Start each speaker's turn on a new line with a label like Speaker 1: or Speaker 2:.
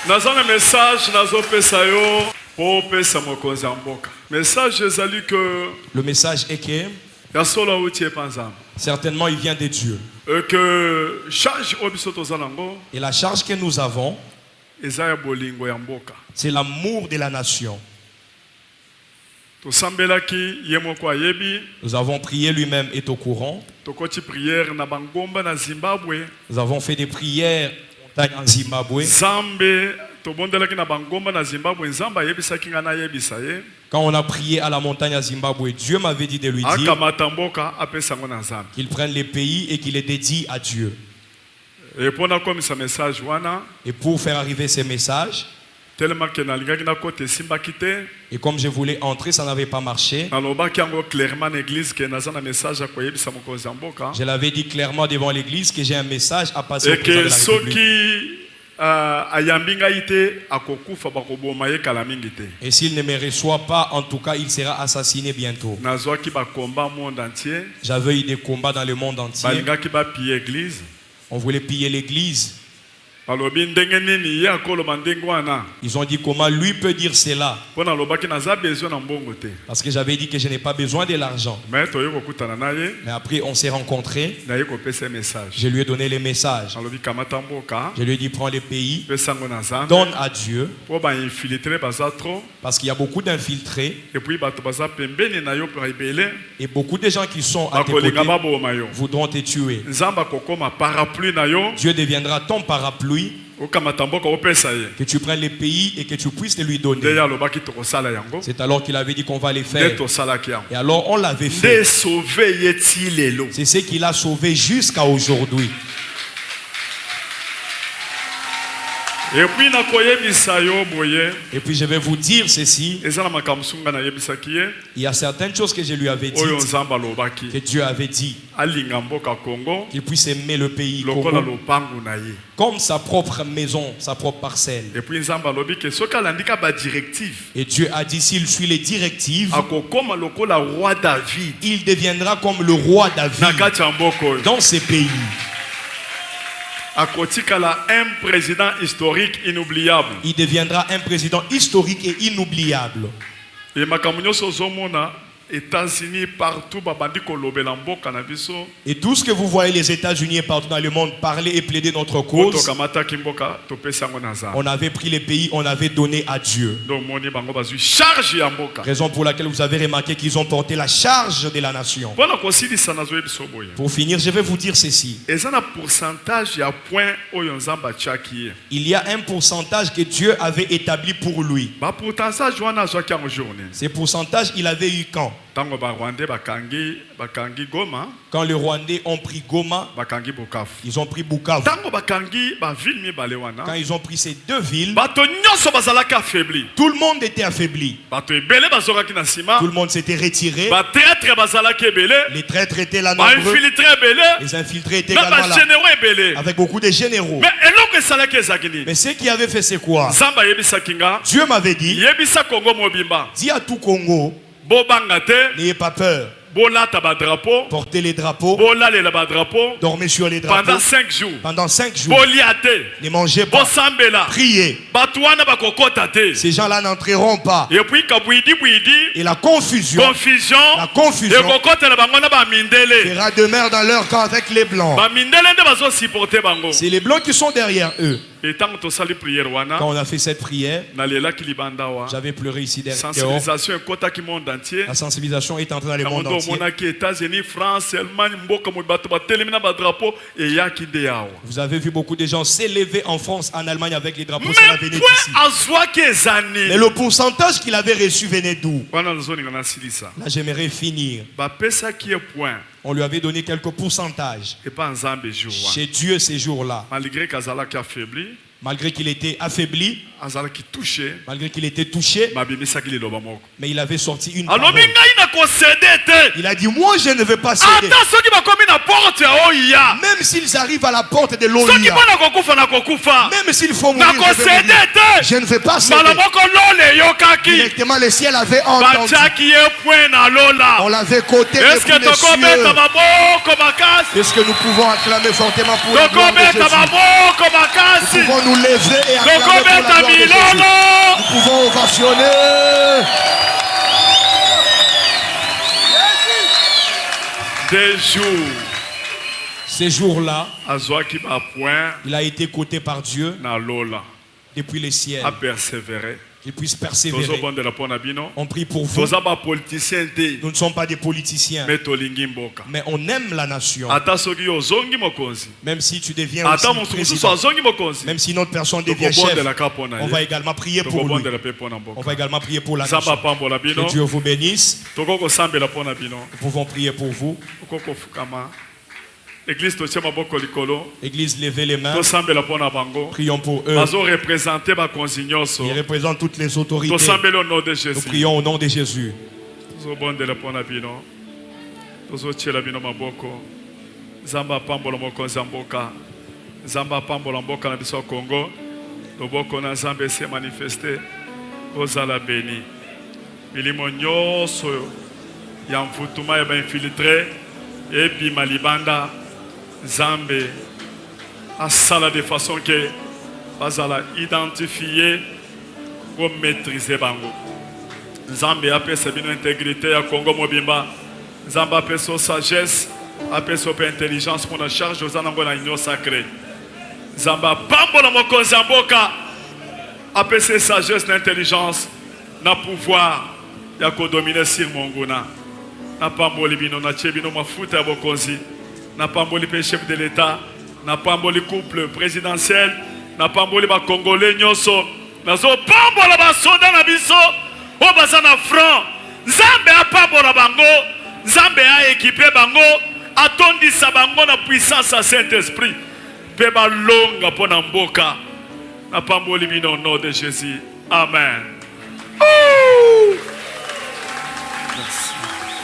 Speaker 1: Nazana message nazo pesa yo po pesa mokonzi mboka. Message ezali que
Speaker 2: le message est que
Speaker 1: ya solo uti epanzama.
Speaker 2: Certainement il vient de Dieu.
Speaker 1: Et que charge obisoto zanango
Speaker 2: et la charge que nous avons
Speaker 1: ezaya bolingo ya mboka.
Speaker 2: C'est l'amour de la nation.
Speaker 1: Nous
Speaker 2: avons prié, lui-même est au courant. Nous avons fait des prières en Zimbabwe. Quand on a prié à la montagne à Zimbabwe, Dieu m'avait dit de lui dire qu'il prenne les pays et qu'il les dédie à Dieu. Et pour faire arriver ces messages, et comme je voulais entrer, ça n'avait pas marché. Je l'avais dit clairement devant l'église que j'ai un message à passer au président de la République. Et s'il ne me reçoit pas, en tout cas, il sera assassiné bientôt. J'avais eu des combats dans le monde entier. On voulait piller l'église. Ils ont dit comment lui peut dire cela. Parce que j'avais dit que je n'ai pas besoin de l'argent. Mais après on s'est rencontrés. Je lui ai donné les messages. Je lui ai dit prends les pays, donne à Dieu. Parce qu'il y a beaucoup d'infiltrés. Et beaucoup de gens qui sont à tes côtés voudront te tuer. Dieu deviendra ton parapluie. Que tu prennes les pays et que tu puisses les lui donner. C'est alors qu'il avait dit qu'on va les faire. Et alors on l'avait fait. C'est ce qu'il a sauvé jusqu'à aujourd'hui. Et puis je vais vous dire ceci. Il y a certaines choses que je lui avais dit, que Dieu avait dit, qu'il puisse aimer le pays Congo comme sa propre maison, sa propre parcelle. Et Dieu a dit s'il suit les directives, il deviendra comme le roi David dans ces pays.
Speaker 1: Un président historique inoubliable.
Speaker 2: Il deviendra un président historique et inoubliable.
Speaker 1: Et États-Unis partout,
Speaker 2: et tout ce que vous voyez les États-Unis et partout dans le monde parler et plaider notre cause, on avait pris les pays, on avait donné à Dieu. Raison pour laquelle vous avez remarqué qu'ils ont porté la charge de la nation. Pour finir, je vais vous dire ceci. Il y a un pourcentage que Dieu avait établi pour lui. Ces pourcentages, il avait eu quand? Quand les Rwandais ont pris Goma, ils ont pris Bukavu. Quand ils ont pris ces deux villes, tout le monde était affaibli. Tout le monde s'était retiré. Les traîtres étaient là nombreux. Les infiltrés étaient également là. Avec beaucoup de généraux. Mais ce qui avait fait c'est quoi? Dieu m'avait dit, dis à tout Congo, n'ayez pas peur. Portez les drapeaux. Dormez sur les drapeaux. Pendant 5 jours. Ne mangez pas. Priez. Ces gens-là n'entreront pas. Et la confusion fera demeure dans leur camp avec les blancs. C'est les blancs qui sont derrière eux. Quand on a fait cette prière, j'avais pleuré ici dehors. La sensibilisation est entrée dans le monde entier. Vous avez vu beaucoup de gens s'élever en France, en Allemagne avec les drapeaux. Cela venait d'ici. Mais le pourcentage qu'il avait reçu venait d'où? Là, j'aimerais finir. On lui avait donné quelques pourcentages. Chez Dieu ces jours-là. Malgré qu'il était affaibli, malgré qu'il était touché, mais il avait sorti une parole. Il a dit, moi je ne veux pas céder. Même s'ils arrivent à la porte de l'Olia, même s'il faut mourir, je ne veux pas céder. Directement le ciel avait entendu. On l'avait coté depuis les cieux. Est-ce que nous pouvons acclamer fortement pour la gloire de Jésus? Nous pouvons nous lever et acclamer pour la Nous pouvons ovationner.
Speaker 1: Des jours.
Speaker 2: Ces jours-là,
Speaker 1: il
Speaker 2: a été coté par Dieu depuis les ciels. Qu'il puisse persévérer. On prie pour vous. Nous ne sommes pas des politiciens, mais on aime la nation. Même si tu deviens aussi président, même si notre personne devient chef, on va également prier pour lui. On va également prier pour la nation. Que Dieu vous bénisse. Nous pouvons prier pour vous.
Speaker 1: Église,
Speaker 2: levez les mains. Prions pour eux. Ils représentent toutes les autorités. Nous prions au nom de Jésus.
Speaker 1: Zamba pambola mokonzi mboka. Zamba pambola mboka na biso Congo. Loboko na Nzambe se manifester. Ozala béni. Milimo nyonso ya mfutuma ya ba infiltré et puis malibanda Nzambe asala de façon que bazala identifier ou maîtriser bango. Nzambe apesa bino intégrité ya Congo mobimba. Nzambe apesa sagesse, apesa intelligence pour la charge aux anango na union sacrée. Nzambe pambola mokonzi mboka apesa sagesse na intelligence na pouvoir ya ko dominer sur monguna. Na pamboli bino na chebino mafuta ya bokonzi. Na pamboli pe chef de l'État, na pamboli couple présidentiel, na pamboli ba congolais nyonso, na zo pambola ba soda na biso, o baza na front. Nzambe a pambola bango, Nzambe a équipé bango, atondisa bango na puissance à Saint-Esprit. Pe ba longa pona mboka. Na pamboli bino au nom de Jésus. Amen.